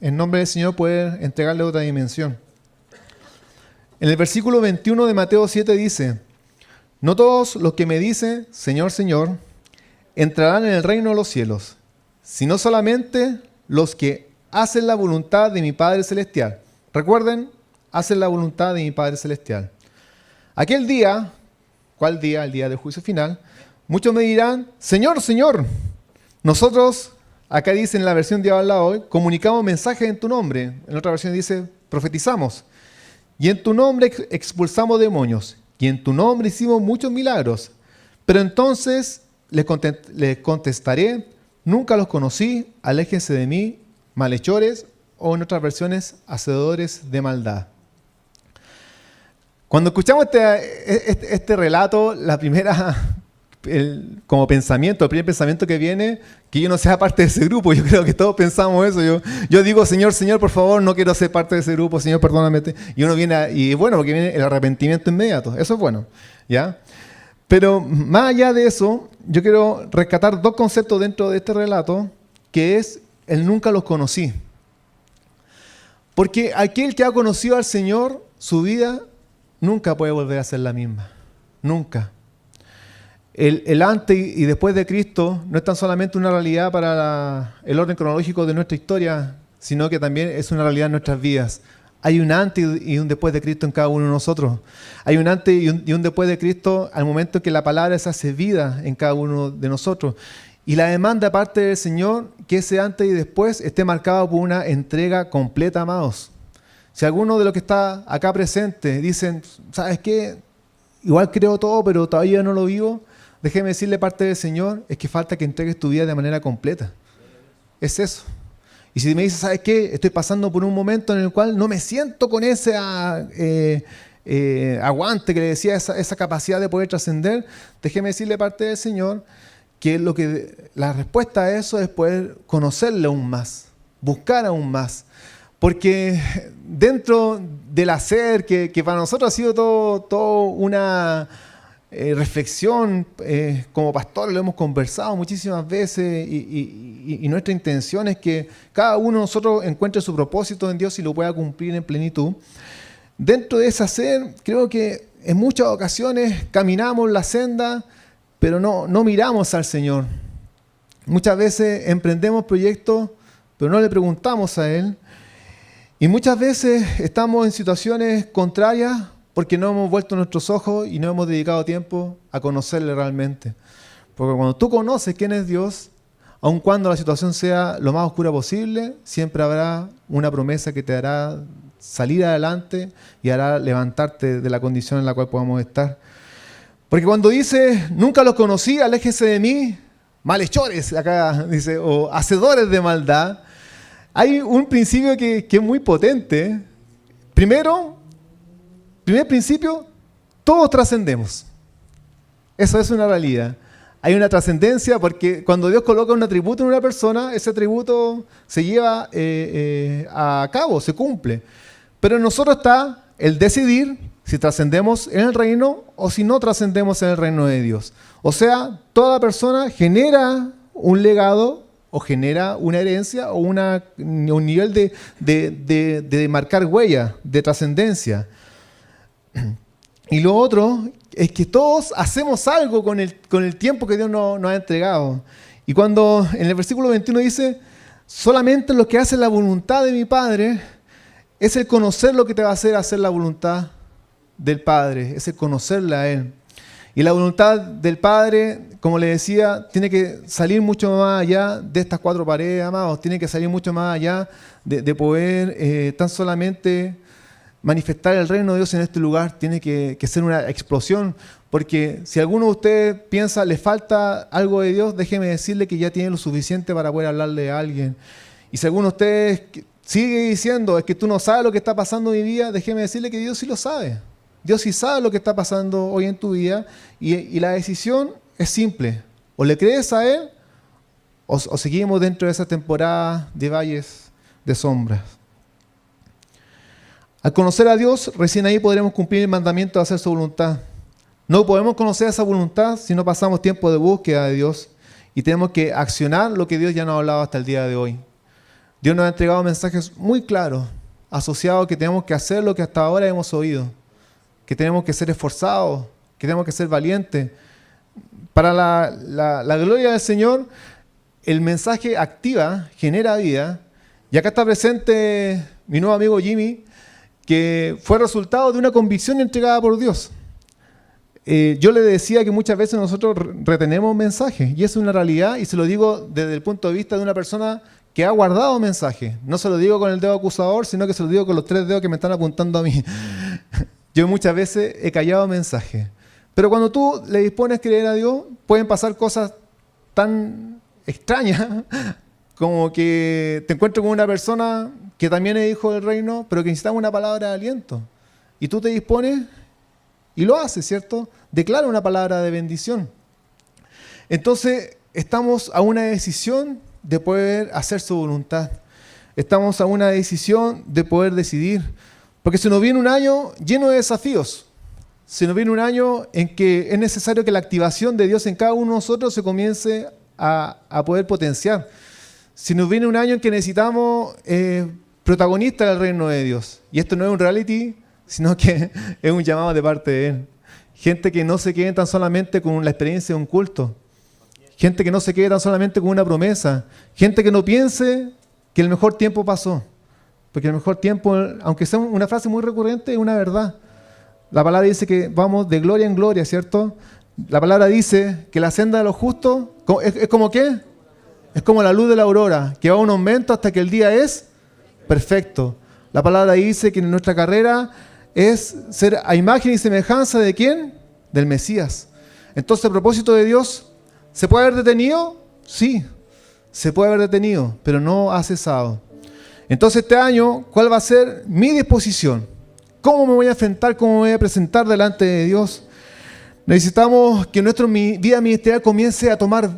en nombre del Señor, poder entregarle otra dimensión. En el versículo 21 de Mateo 7 dice: no todos los que me dicen Señor, Señor, entrarán en el reino de los cielos, sino solamente los que hacen la voluntad de mi Padre Celestial. Recuerden, hacen la voluntad de mi Padre Celestial. Aquel día, ¿cuál día? El día del juicio final. Muchos me dirán: Señor, Señor, nosotros, acá dice en la versión de habla hoy, comunicamos mensajes en tu nombre. En otra versión dice, profetizamos. Y en tu nombre expulsamos demonios. Y en tu nombre hicimos muchos milagros. Pero entonces les contestaré: nunca los conocí, aléjense de mí, malhechores, o en otras versiones, hacedores de maldad. Cuando escuchamos este relato, como pensamiento, el primer pensamiento que viene, que yo no sea parte de ese grupo. Yo creo que todos pensamos eso. Yo digo: Señor, Señor, por favor, no quiero ser parte de ese grupo. Señor, perdóname. Y uno viene, y bueno, porque viene el arrepentimiento inmediato. Eso es bueno, ¿ya? Pero más allá de eso, yo quiero rescatar dos conceptos dentro de este relato, que es el nunca los conocí. Porque aquel que ha conocido al Señor, su vida nunca puede volver a ser la misma. Nunca. El antes y después de Cristo no es tan solamente una realidad para el orden cronológico de nuestra historia, sino que también es una realidad en nuestras vidas. Hay un antes y un después de Cristo en cada uno de nosotros. Hay un antes y un después de Cristo al momento que la palabra se hace vida en cada uno de nosotros. Y la demanda parte del Señor, que ese antes y después esté marcado por una entrega completa, amados. Si alguno de los que está acá presente dicen: ¿sabes qué? Igual creo todo, pero todavía no lo vivo. Déjeme decirle, parte del Señor es que falta que entregues tu vida de manera completa. Es eso. Y si me dices: ¿sabes qué? Estoy pasando por un momento en el cual no me siento con ese aguante que le decía, esa capacidad de poder trascender, déjeme decirle, parte del Señor, que la respuesta a eso es poder conocerle aún más, buscar aún más. Porque dentro del hacer, que para nosotros ha sido todo una reflexión, como pastores lo hemos conversado muchísimas veces, y nuestra intención es que cada uno de nosotros encuentre su propósito en Dios y lo pueda cumplir en plenitud. Dentro de ese hacer, creo que en muchas ocasiones caminamos la senda, pero no miramos al Señor. Muchas veces emprendemos proyectos, pero no le preguntamos a Él. Y muchas veces estamos en situaciones contrarias porque no hemos vuelto nuestros ojos y no hemos dedicado tiempo a conocerle realmente. Porque cuando tú conoces quién es Dios, aun cuando la situación sea lo más oscura posible, siempre habrá una promesa que te hará salir adelante y hará levantarte de la condición en la cual podamos estar. Porque cuando dice: nunca los conocí, aléjese de mí, malhechores, acá dice, o hacedores de maldad, hay un principio que es muy potente. Primer principio, todos trascendemos. Eso es una realidad. Hay una trascendencia porque cuando Dios coloca un atributo en una persona, ese atributo se lleva a cabo, se cumple. Pero en nosotros está el decidir si trascendemos en el reino o si no trascendemos en el reino de Dios. O sea, toda persona genera un legado o genera una herencia o un nivel de marcar huella, de trascendencia. Y lo otro es que todos hacemos algo con el tiempo que Dios nos ha entregado. Y cuando en el versículo 21 dice, solamente los que hacen la voluntad de mi Padre, es el conocer lo que te va a hacer la voluntad del Padre, es el conocerla a Él. Y la voluntad del Padre, como le decía, tiene que salir mucho más allá de estas cuatro paredes, amados, tiene que salir mucho más allá de poder tan solamente manifestar el reino de Dios en este lugar. Tiene que ser una explosión, porque si alguno de ustedes piensa le falta algo de Dios, déjeme decirle que ya tiene lo suficiente para poder hablarle a alguien. Y si alguno de ustedes sigue diciendo, es que tú no sabes lo que está pasando en mi vida, déjeme decirle que Dios sí lo sabe. Dios sí sabe lo que está pasando hoy en tu vida y la decisión es simple. O le crees a Él o seguimos dentro de esa temporada de valles de sombras. Al conocer a Dios, recién ahí podremos cumplir el mandamiento de hacer su voluntad. No podemos conocer esa voluntad si no pasamos tiempo de búsqueda de Dios y tenemos que accionar lo que Dios ya nos ha hablado hasta el día de hoy. Dios nos ha entregado mensajes muy claros, asociados a que tenemos que hacer lo que hasta ahora hemos oído, que tenemos que ser esforzados, que tenemos que ser valientes. Para la gloria del Señor, el mensaje activa, genera vida. Y acá está presente mi nuevo amigo Jimmy, que fue resultado de una convicción entregada por Dios. Yo le decía que muchas veces nosotros retenemos mensajes, y eso es una realidad, y se lo digo desde el punto de vista de una persona que ha guardado mensajes. No se lo digo con el dedo acusador, sino que se lo digo con los 3 dedos que me están apuntando a mí. Yo muchas veces he callado mensajes. Pero cuando tú le dispones a creer a Dios, pueden pasar cosas tan extrañas como que te encuentras con una persona que también es hijo del reino, pero que necesita una palabra de aliento. Y tú te dispones y lo haces, ¿cierto? Declara una palabra de bendición. Entonces, estamos a una decisión de poder hacer su voluntad. Estamos a una decisión de poder decidir. Porque se nos viene un año lleno de desafíos. Se nos viene un año en que es necesario que la activación de Dios en cada uno de nosotros se comience a poder potenciar. Se nos viene un año en que necesitamos protagonistas del reino de Dios. Y esto no es un reality, sino que es un llamado de parte de Él. Gente que no se quede tan solamente con la experiencia de un culto. Gente que no se quede tan solamente con una promesa. Gente que no piense que el mejor tiempo pasó. Porque el mejor tiempo, aunque sea una frase muy recurrente, es una verdad. La palabra dice que vamos de gloria en gloria, ¿cierto? La palabra dice que la senda de los justos es como ¿qué? Es como la luz de la aurora, que va a un aumento hasta que el día es perfecto. La palabra dice que en nuestra carrera es ser a imagen y semejanza ¿de quién? Del Mesías. Entonces, el propósito de Dios, ¿se puede haber detenido? Sí, se puede haber detenido, pero no ha cesado. Entonces, este año, ¿cuál va a ser mi disposición? ¿Cómo me voy a enfrentar? ¿Cómo me voy a presentar delante de Dios? Necesitamos que nuestra vida ministerial comience a tomar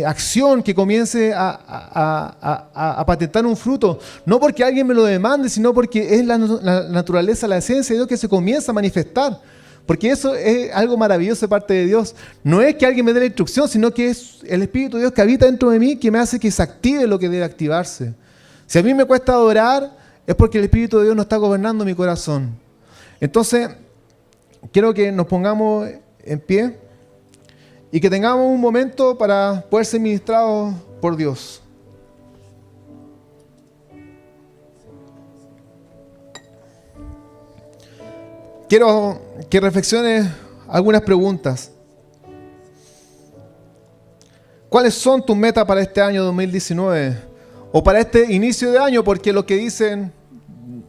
acción, que comience a patentar un fruto. No porque alguien me lo demande, sino porque es la naturaleza, la esencia de Dios que se comienza a manifestar. Porque eso es algo maravilloso de parte de Dios. No es que alguien me dé la instrucción, sino que es el Espíritu de Dios que habita dentro de mí que me hace que se active lo que debe activarse. Si a mí me cuesta adorar, es porque el Espíritu de Dios no está gobernando mi corazón. Entonces, quiero que nos pongamos en pie y que tengamos un momento para poder ser ministrados por Dios. Quiero que reflexiones algunas preguntas. ¿Cuáles son tus metas para este año 2019? O para este inicio de año, porque lo que dicen,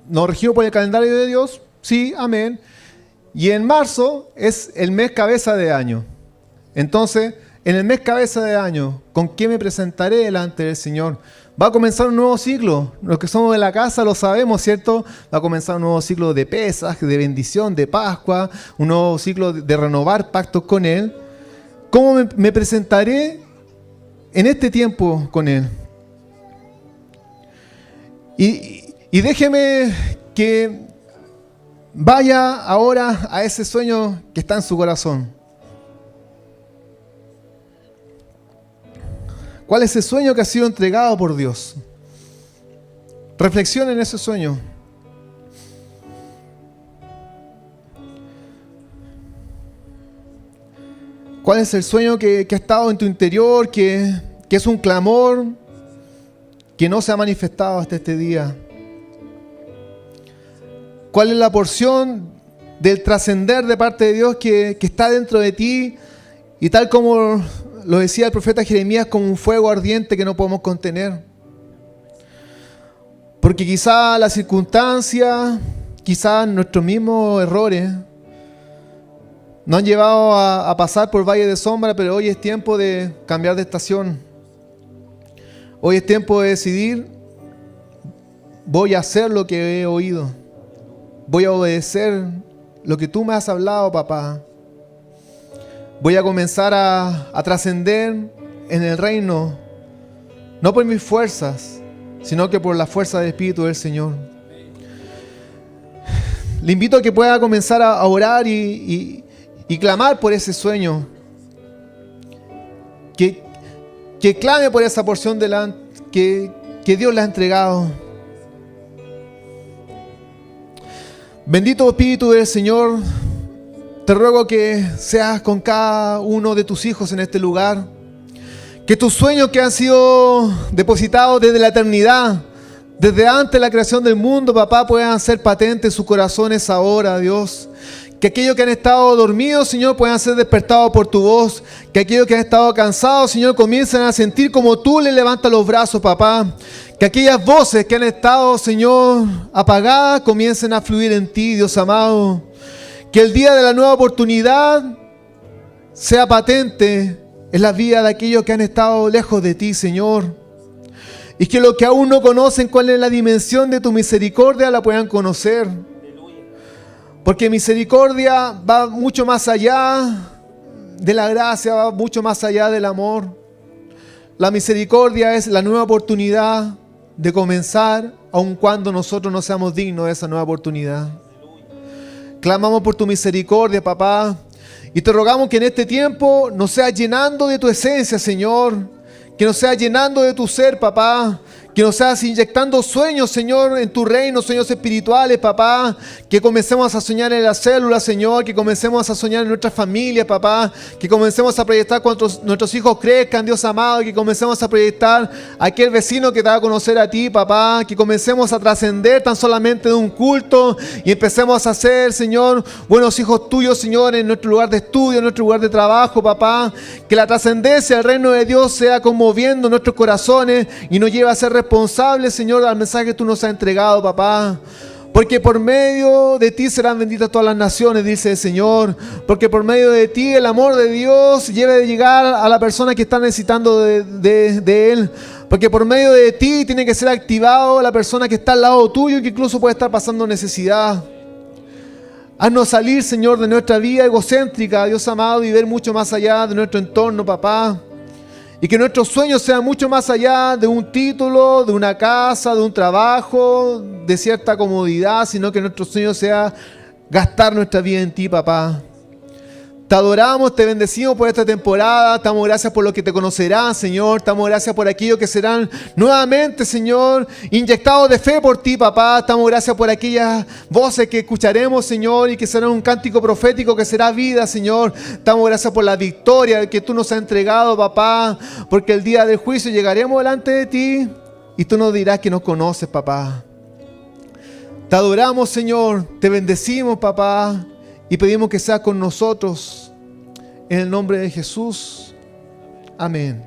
nos regimos por el calendario de Dios, sí, amén. Y en marzo es el mes cabeza de año. Entonces, en el mes cabeza de año, ¿con qué me presentaré delante del Señor? Va a comenzar un nuevo ciclo. Los que somos de la casa lo sabemos, ¿cierto? Va a comenzar un nuevo ciclo de Pesaj, de bendición, de Pascua, un nuevo ciclo de renovar pactos con Él. ¿Cómo me presentaré en este tiempo con Él? Y déjeme que vaya ahora a ese sueño que está en su corazón. ¿Cuál es ese sueño que ha sido entregado por Dios? Reflexione en ese sueño. ¿Cuál es el sueño que ha estado en tu interior, que es un clamor, que no se ha manifestado hasta este día? ¿Cuál es la porción del trascender de parte de Dios que está dentro de ti? Y tal como lo decía el profeta Jeremías, como un fuego ardiente que no podemos contener. Porque quizá la circunstancia, quizá nuestros mismos errores nos han llevado a pasar por valle de sombra, pero hoy es tiempo de cambiar de estación. Hoy es tiempo de decidir, voy a hacer lo que he oído. Voy a obedecer lo que tú me has hablado, papá. Voy a comenzar a trascender en el reino, no por mis fuerzas, sino que por la fuerza del Espíritu del Señor. Le invito a que pueda comenzar a orar y clamar por ese sueño. Que clame por esa porción que Dios le ha entregado. Bendito Espíritu del Señor, te ruego que seas con cada uno de tus hijos en este lugar. Que tus sueños que han sido depositados desde la eternidad, desde antes de la creación del mundo, papá, puedan ser patentes en sus corazones ahora, Dios. Que aquellos que han estado dormidos, Señor, puedan ser despertados por tu voz. Que aquellos que han estado cansados, Señor, comiencen a sentir como tú les levantas los brazos, papá. Que aquellas voces que han estado, Señor, apagadas, comiencen a fluir en ti, Dios amado. Que el día de la nueva oportunidad sea patente en la vida de aquellos que han estado lejos de ti, Señor. Y que los que aún no conocen cuál es la dimensión de tu misericordia la puedan conocer. Porque misericordia va mucho más allá de la gracia, va mucho más allá del amor. La misericordia es la nueva oportunidad de comenzar, aun cuando nosotros no seamos dignos de esa nueva oportunidad. Clamamos por tu misericordia, papá, y te rogamos que en este tiempo nos seas llenando de tu esencia, Señor. Que nos seas llenando de tu ser, papá. Que nos seas inyectando sueños, Señor, en tu reino, sueños espirituales, papá. Que comencemos a soñar en las células, Señor. Que comencemos a soñar en nuestras familias, papá. Que comencemos a proyectar cuando nuestros hijos crezcan, Dios amado. Que comencemos a proyectar a aquel vecino que te va a conocer a ti, papá. Que comencemos a trascender tan solamente de un culto y empecemos a ser, Señor, buenos hijos tuyos, Señor, en nuestro lugar de estudio, en nuestro lugar de trabajo, papá. Que la trascendencia del reino de Dios sea conmoviendo nuestros corazones y nos lleve a ser responsables, Señor, al mensaje que tú nos has entregado, papá. Porque por medio de ti serán benditas todas las naciones, dice el Señor. Porque por medio de ti el amor de Dios lleve a llegar a la persona que está necesitando de Él. Porque por medio de ti tiene que ser activado la persona que está al lado tuyo y que incluso puede estar pasando necesidad. Haznos salir, Señor, de nuestra vida egocéntrica, Dios amado, y ver mucho más allá de nuestro entorno, papá. Y que nuestros sueños sean mucho más allá de un título, de una casa, de un trabajo, de cierta comodidad, sino que nuestro sueño sea gastar nuestra vida en ti, papá. Te adoramos, te bendecimos por esta temporada. Te damos gracias por los que te conocerán, Señor. Te damos gracias por aquellos que serán nuevamente, Señor, inyectados de fe por ti, papá. Te damos gracias por aquellas voces que escucharemos, Señor, y que serán un cántico profético que será vida, Señor. Te damos gracias por la victoria que tú nos has entregado, papá, porque el día del juicio llegaremos delante de ti y tú nos dirás que nos conoces, papá. Te adoramos, Señor. Te bendecimos, papá. Y pedimos que seas con nosotros. En el nombre de Jesús. Amén.